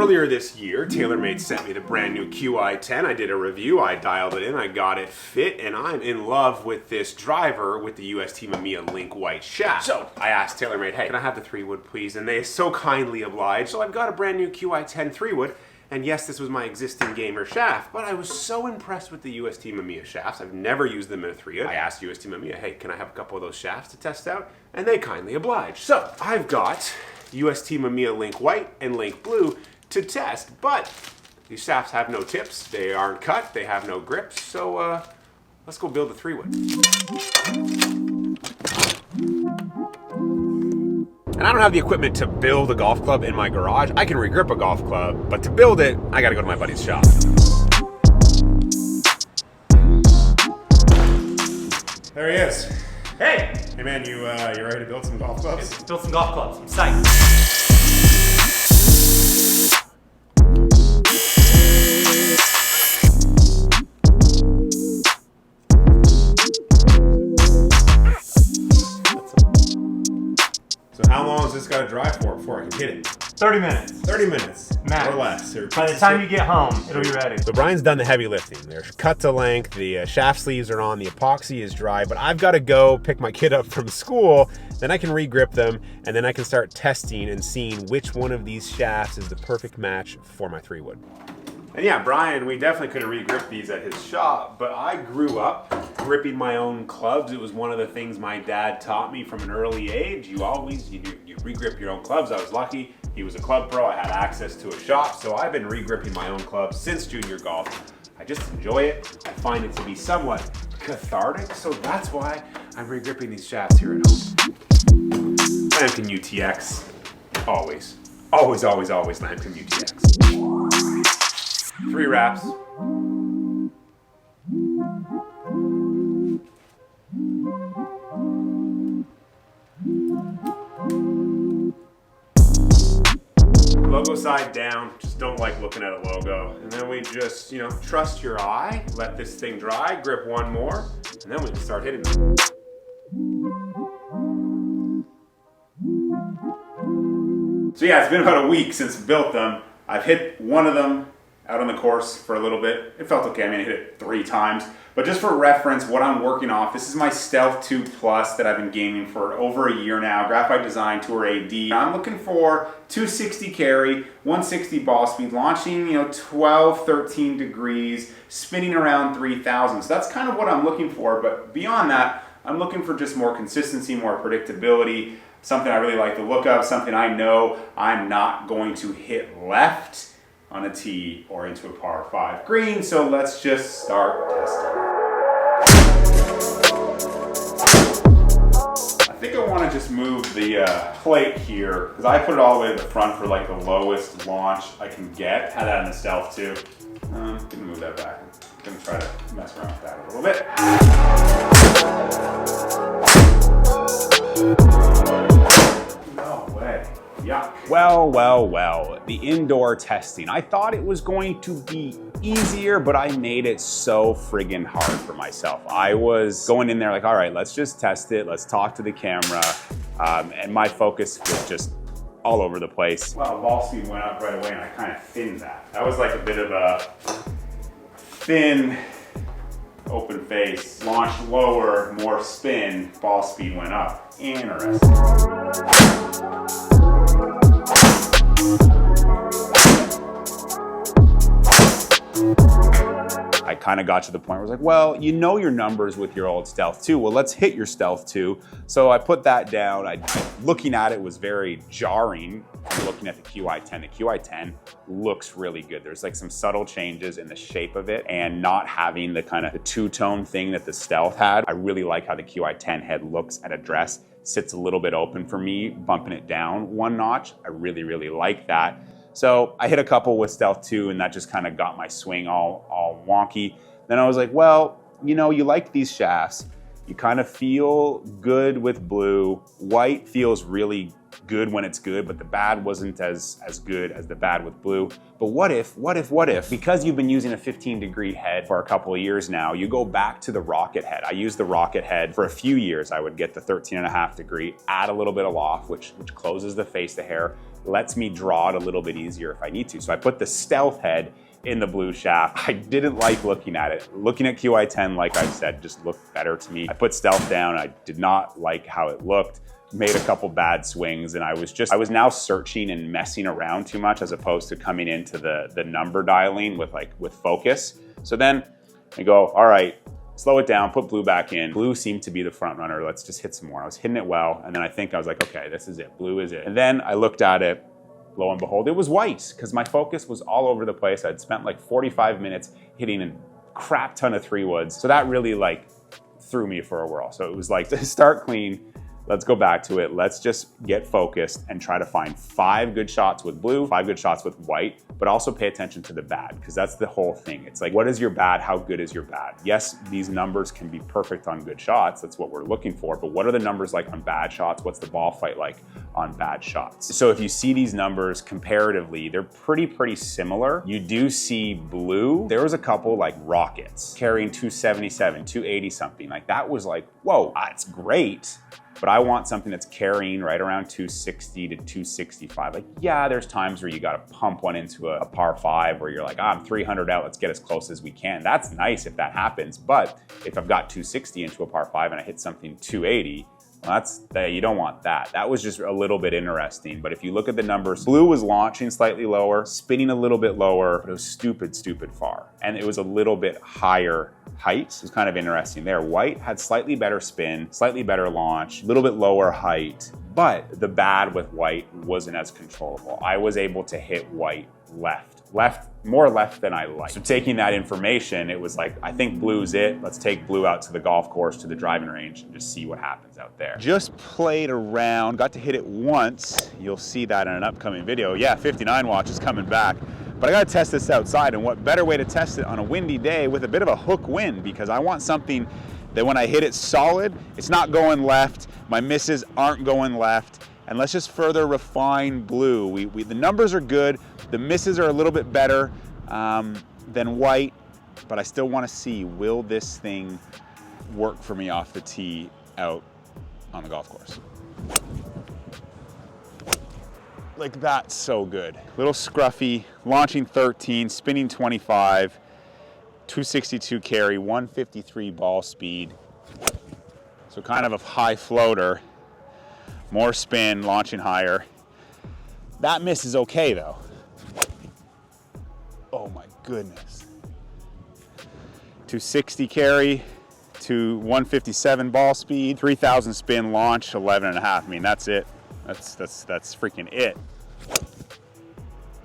earlier this year, TaylorMade sent me the brand new QI10. I did a review, I dialed it in, I got it fit, and I'm in love with this driver with the UST Mamiya Link white shaft. So I asked TaylorMade, hey, can I have the 3-wood please? And they so kindly obliged. So I've got a brand new QI10 3-wood. And yes, this was my existing gamer shaft, but I was so impressed with the UST Mamiya shafts. I've never used them in a 3-wood. I asked UST Mamiya, hey, can I have a couple of those shafts to test out? And they kindly obliged. So I've got UST Mamiya Link White and Link Blue to test, but these shafts have no tips, they aren't cut, they have no grips, so let's go build a 3-wood. And I don't have the equipment to build a golf club in my garage. I can regrip a golf club, but to build it, I gotta go to my buddy's shop. There he is. Hey! Hey man, you ready to build some golf clubs? Let's build some golf clubs. I'm psyched. So how long is this got to dry for before I can hit it? 30 minutes. 30 minutes, max. or less. By the time you get home, it'll be ready. So Brian's done the heavy lifting. They're cut to length, the shaft sleeves are on, the epoxy is dry, but I've got to go pick my kid up from school, then I can re-grip them, and then I can start testing and seeing which one of these shafts is the perfect match for my 3-wood. And yeah, Brian, we definitely could have re-gripped these at his shop, but I grew up gripping my own clubs. It was one of the things my dad taught me from an early age. You re-grip your own clubs. I was lucky. He was a club pro. I had access to a shop, so I've been re-gripping my own clubs since junior golf. I just enjoy it. I find it to be somewhat cathartic, so that's why I'm re-gripping these shafts here at home. Latinoamerican UTX, always. Always, always, always Latinoamerican UTX. 3 wraps. Logo side down, just don't like looking at a logo. And then we just, trust your eye, let this thing dry, grip one more, and then we can start hitting them. So yeah, it's been about a week since I built them. I've hit one of them out on the course for a little bit. It felt okay. I hit it 3 times. But just for reference, what I'm working off, this is my Stealth 2 Plus that I've been gaming for over a year now, Graphite Design Tour AD. I'm looking for 260 carry, 160 ball speed, launching 12, 13 degrees, spinning around 3,000. So that's kind of what I'm looking for. But beyond that, I'm looking for just more consistency, more predictability, something I really like the look of, something I know I'm not going to hit left on a tee or into a par 5 green, so let's just start testing. I think I want to just move the plate here, because I put it all the way to the front for like the lowest launch I can get. Had that in the Stealth too. I'm gonna move that back. I'm gonna try to mess around with that a little bit. No way. Yuck. Well, the indoor testing. I thought it was going to be easier, but I made it so friggin' hard for myself. I was going in there like, all right, let's just test it. Let's talk to the camera. And my focus was just all over the place. Well, ball speed went up right away and I kind of thinned that. That was like a bit of a thin open face. Launched lower, more spin, ball speed went up. Interesting. I kind of got to the point where I was like, well, you know your numbers with your old Stealth 2. Well, let's hit your Stealth 2. So I put that down. Looking at it was very jarring. Looking at the QI10, the QI10 looks really good. There's like some subtle changes in the shape of it and not having the kind of the two-tone thing that the Stealth had. I really like how the QI10 head looks at address. Sits a little bit open for me, bumping it down 1 notch. I really, really like that. So I hit a couple with Stealth 2 and that just kind of got my swing all wonky. Then I was like, well, you like these shafts. You kind of feel good with blue. White feels really good when it's good, but the bad wasn't as good as the bad with blue. But what if, because you've been using a 15-degree head for a couple of years now, you go back to the rocket head. I used the rocket head for a few years. I would get the 13.5 degree, add a little bit of loft, which closes the face, the hair, lets me draw it a little bit easier if I need to. So I put the stealth head in the blue shaft. I didn't like looking at it. Looking at QI10, like I said, just looked better to me. I put stealth down. I did not like how it looked. Made a couple bad swings, and I was now searching and messing around too much as opposed to coming into the number dialing with focus. So then I go, all right, slow it down, put blue back in. Blue seemed to be the front runner. Let's just hit some more. I was hitting it well, and then I was like, okay, this is it. Blue is it. And then I looked at it. Lo and behold, it was white, because my focus was all over the place. I'd spent like 45 minutes hitting a crap ton of 3-woods. So that really like threw me for a whirl. So it was like, to start clean, let's go back to it. Let's just get focused and try to find 5 good shots with blue, 5 good shots with white, but also pay attention to the bad, because that's the whole thing. It's like, what is your bad? How good is your bad? Yes, these numbers can be perfect on good shots. That's what we're looking for. But what are the numbers like on bad shots? What's the ball flight like on bad shots? So if you see these numbers comparatively, they're pretty similar. You do see blue. There was a couple like rockets carrying 277, 280 something. Like that was like, whoa, that's great. But I want something that's carrying right around 260 to 265. Like, yeah, there's times where you got to pump one into a par 5 where you're like, I'm 300 out, let's get as close as we can. That's nice if that happens. But if I've got 260 into a par 5 and I hit something 280, well, you don't want that. That was just a little bit interesting. But if you look at the numbers, blue was launching slightly lower, spinning a little bit lower, but it was stupid far. And it was a little bit higher height. It was kind of interesting there. White had slightly better spin, slightly better launch, a little bit lower height, but the bad with white wasn't as controllable. I was able to hit white more left than I like. So taking that information, it was like, I think blue's it. Let's take blue out to the golf course, to the driving range, and just see what happens out there. Just played around, got to hit it once. You'll see that in an upcoming video. Yeah, 59 watch is coming back. But I gotta test this outside, and what better way to test it on a windy day with a bit of a hook wind, because I want something that when I hit it solid, it's not going left, my misses aren't going left, and let's just further refine blue. The numbers are good, the misses are a little bit better than white, but I still wanna see, will this thing work for me off the tee out on the golf course? Like that's so good. Little scruffy, launching 13, spinning 25, 262 carry, 153 ball speed. So kind of a high floater, more spin, launching higher. That miss is okay though. Oh my goodness. 260 carry to 157 ball speed, 3,000 spin, launch 11.5. I mean, that's it. That's freaking it.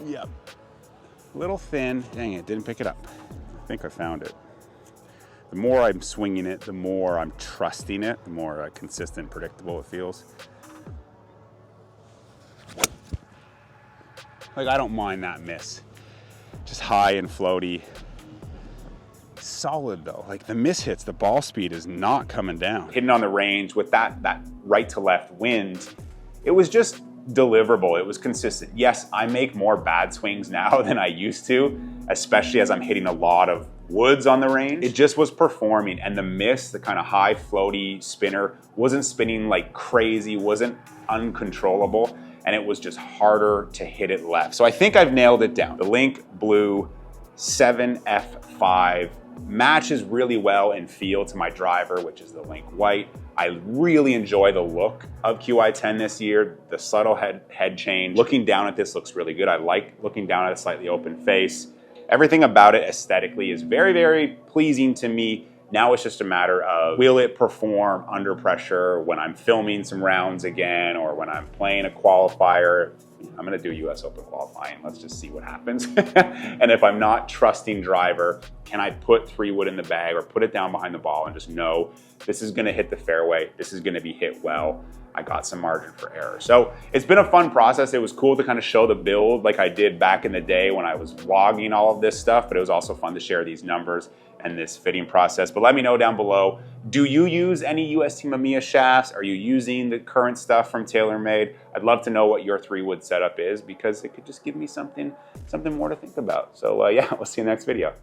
Yep. Little thin. Dang it, didn't pick it up. I think I found it. The more I'm swinging it, the more I'm trusting it, the more consistent, predictable it feels. Like, I don't mind that miss. Just high and floaty. Solid though. Like the miss hits, the ball speed is not coming down. Hitting on the range with that right to left wind, it was just deliverable. It was consistent. Yes, I make more bad swings now than I used to, especially as I'm hitting a lot of woods on the range. It just was performing, and the miss, the kind of high floaty spinner, wasn't spinning like crazy, wasn't uncontrollable, and it was just harder to hit it left. So I think I've nailed it down. The Link Blue 7F5 matches really well in feel to my driver, which is the Link White. I really enjoy the look of QI10 this year. The subtle head change. Looking down at this looks really good. I like looking down at a slightly open face. Everything about it aesthetically is very, very pleasing to me. Now it's just a matter of, will it perform under pressure when I'm filming some rounds again, or when I'm playing a qualifier? I'm gonna do US Open qualifying. Let's just see what happens. And if I'm not trusting driver, can I put 3-wood in the bag or put it down behind the ball and just know this is gonna hit the fairway, this is gonna be hit well, I got some margin for error. So it's been a fun process. It was cool to kind of show the build like I did back in the day when I was vlogging all of this stuff, but it was also fun to share these numbers and this fitting process. But let me know down below, do you use any UST Mamiya shafts? Are you using the current stuff from TaylorMade? I'd love to know what your 3-wood setup is, because it could just give me something more to think about. So yeah, we'll see you in the next video.